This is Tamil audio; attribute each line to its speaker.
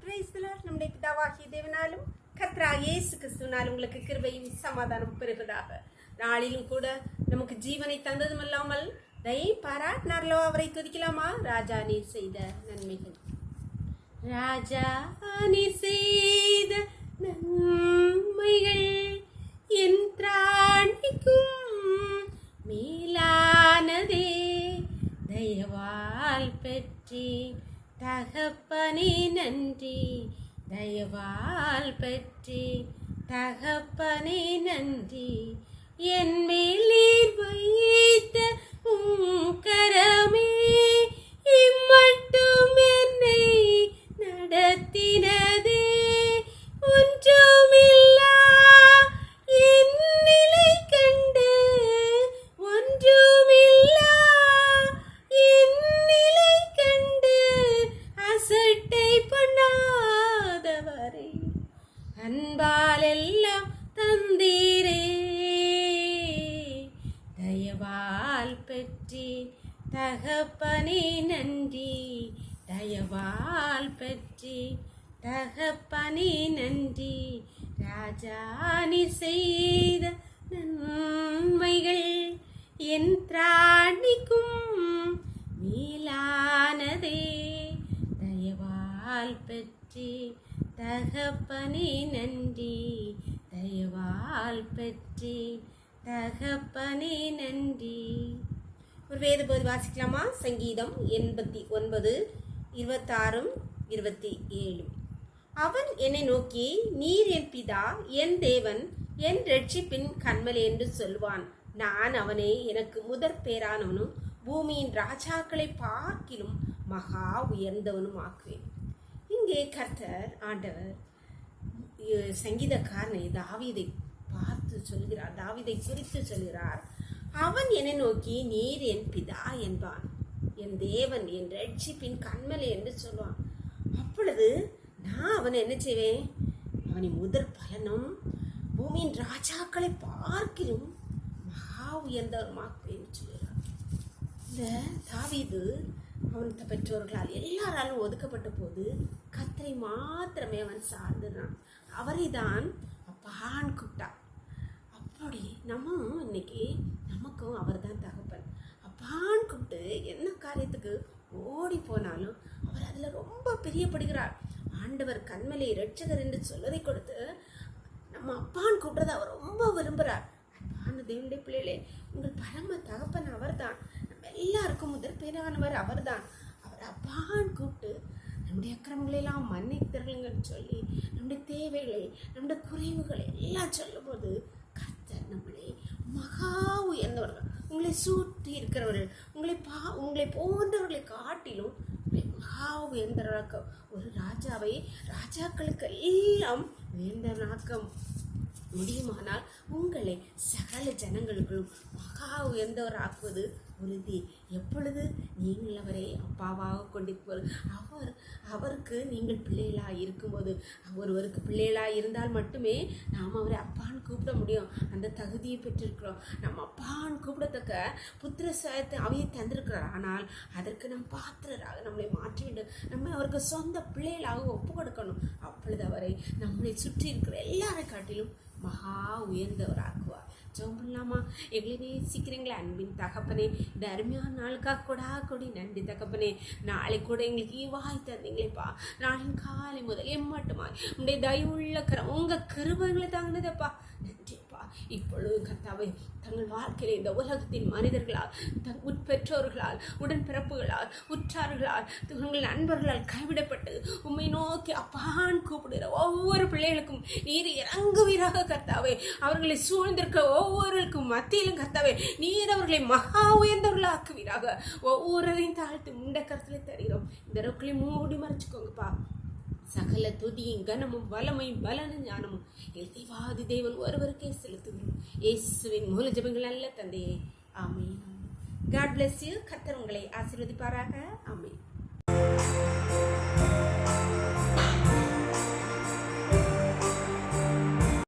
Speaker 1: நம்முடைய பிதாவாகிய தேவனாலும் கர்த்தராகிய இயேசு கிறிஸ்துவினால் உங்களுக்கு கிருபையும் சமாதானம் பெறுவதாக. நாளிலும் கூட நமக்கு ஜீவனை தந்ததும் அல்லாமல் தயை பாராட்டினார்களோ அவரை துதிக்கலாமா? ராஜா நீர் செய்த நன்மைகள். ராஜா நீர் செய்த நன்மைகள் என் திராணிக்கும் மேலானதே. தயவால் பெற்றி தகப்பனே நன்றி, தயவால் பெற்றி தகப்பனே நன்றி. என் மேலீர் வைத்த கரமே இம்மட்டும் என்னை நடத்தினதே. ஒன்றுமில்லா என் நிலை கண்டு, ஒன்றுமில்லா என் நிலை கண்டு அசட்டை பண்ணாதவரை அன்பால் எல்லாம் தந்தீரே. தயவால் பெற்றி தகப்பனே நன்றி, தயவால் பெற்றி தகப்பனே நன்றி. ராஜா நீர் செய்த நன்மைகள் என் திராணிக்கும் மேலானதே. தயவால் பெற்றி தகப்பனே நன்றி, தயவால் பெற்றி தகப்பனே நன்றி. ஒரு வேத போது வாசிக்கலாமா? சங்கீதம் 89 26 27. அவன் என்னை நோக்கி, நீர் என் பிதா, என் தேவன், என் ரட்சிப்பின் கன்மலை என்று சொல்வான். நான் அவனை எனக்கு முதற் பேரானவனும் பூமியின் ராஜாக்களை பார்க்கிலும் மகா உயர்ந்தவனும் ஆக்குவேன். இங்கே கர்த்தர் ஆண்டவர் சங்கீதக்காரனை தாவீதை பார்த்து சொல்கிறார், தாவீதை குறித்து சொல்கிறார். அவன் என்னை நோக்கி, நீர் என் பிதா என்பான், என் தேவன், என் ரட்சிப்பின் கன்மலை என்று சொல்வான். அப்பொழுது நான் அவனை என்ன செய்வேன்? அவனை முதற் பலனும் பூமியின் ராஜாக்களை பார்க்கிலும் மகா உயர்ந்தவருமாக்குவேன் சொல்கிறார். இந்த தாவீது அவன் பெற்றோர்களால் எல்லாராலும் ஒதுக்கப்பட்ட போது கர்த்தரை மாத்திரமே அவன் சார்ந்துறான். அவரை தான் அப்பான்னு கூப்பிட்டான். அப்படி நம்ம இன்னைக்கு நமக்கும் அவர் தான் தகப்பன். அப்பான்னு கூப்பிட்டு என்ன காரியத்துக்கு ஓடி போனாலும் அவர் அதில் ரொம்ப பிரியப்படுகிறார். ஆண்டவர் கண்மலை இரட்சகர் என்று சொல்வதை கொடுத்து நம்ம அப்பான்னு கூப்பிட்றத அவர் ரொம்ப விரும்புகிறார். அன்பான தேவனுடைய பிள்ளைகளே, உங்கள் பரம தகப்பன் அவர் தான். நம்ம எல்லாருக்கும் முதற் பேரானவர் அவர் தான். அவர் அப்பான்னு கூப்பிட்டு நம்முடைய அக்கிரமங்களெல்லாம் மன்னித்தருங்கன்னு சொல்லி நம்முடைய தேவைகளை, நம்முடைய குறைவுகளை எல்லாம் சொல்லும்போது கர்த்தர் நம்மளை மகா உயர்ந்தவர்கள், உங்களை சுற்றி இருக்கிறவர்கள், உங்களை போன்றவர்களை காட்டிலும் மகா உயர்ந்தவராக்க ஒரு ராஜாவை ராஜாக்களுக்கு எல்லாம் உயர்ந்தவனாக்க முடியுமானால் உங்களை சகல ஜனங்களுக்கும் மகா உயர்ந்தவராக்குவது உறுதி. எப்பொழுது நீங்கள் அவரை அப்பாவாக கொண்டிருப்பவர், அவருக்கு நீங்கள் பிள்ளைகளாக இருக்கும்போது, ஒருவருக்கு பிள்ளைகளாக இருந்தால் மட்டுமே நாம் அவரை அப்பான்னு கூப்பிட முடியும். அந்த தகுதியை பெற்றிருக்கிறோம். நம்ம அப்பான்னு கூப்பிடத்தக்க புத்திர சுயத்தை அவையை தந்திருக்கிறார். ஆனால் அதற்கு நம் பாத்திரராக நம்மளை மாற்றிவிட்டு நம்ம அவருக்கு சொந்த பிள்ளைகளாக ஒப்பு கொடுக்கணும். அப்பொழுது அவரை நம்மளை சுற்றி இருக்கிற எல்லாரை காட்டிலும் மகா உயர்ந்தவராக்குவார். ஜெபம் பண்ணலாமா? எங்களை நேசிக்கிறீங்களே அன்பின் தகப்பனே, இந்த அருமையான நாளுக்காக கொடி நன்றி தகப்பனே. நாளை கூட எங்களுக்கு ஈவாய் தந்தீங்களேப்பா. நாளின் காலை முதல் எம்மட்டுமா உங்களுடைய தயவுள்ள உங்கள் கருவங்களை தாங்கினதப்பா. நன்றிப்பா. இப்பொழுது கர்த்தாவே, தங்கள் வாழ்க்கையில் இந்த உலகத்தின் மனிதர்களால், உட்பெற்றோர்களால், உடன்பிறப்புகளால், உற்றார்களால், தங்கள் நண்பர்களால் கைவிடப்பட்டு உம்மை நோக்கி அப்பான் கூப்பிடுகிற ஒவ்வொரு பிள்ளைகளுக்கும் நீர் இறங்குவீராக கர்த்தாவே. அவர்களை சூழ்ந்திருக்க ஒவ்வொருவருக்கும் மத்தியிலும் கர்த்தாவே நீர் அவர்களை மகா உயர்ந்தவர்களாக ஆக்குவீராக. ஒவ்வொருவரையும் தாழ்த்து முண்ட கருத்துல தருகிறோம். இந்த ரொக்களையும் மூடி மறைச்சுக்கோங்கப்பா. சகல துதியும் கனமும் வலமையும் பலனும் ஞானமும் தேவாதி தேவன் ஒருவருக்கே செலுத்துகிறோம். இயேசுவின் மூல ஜெபங்கள் நல்ல தந்தையே, ஆமென். God bless you. கர்த்தர் உங்களை ஆசீர்வதிப்பாராக. ஆமென்.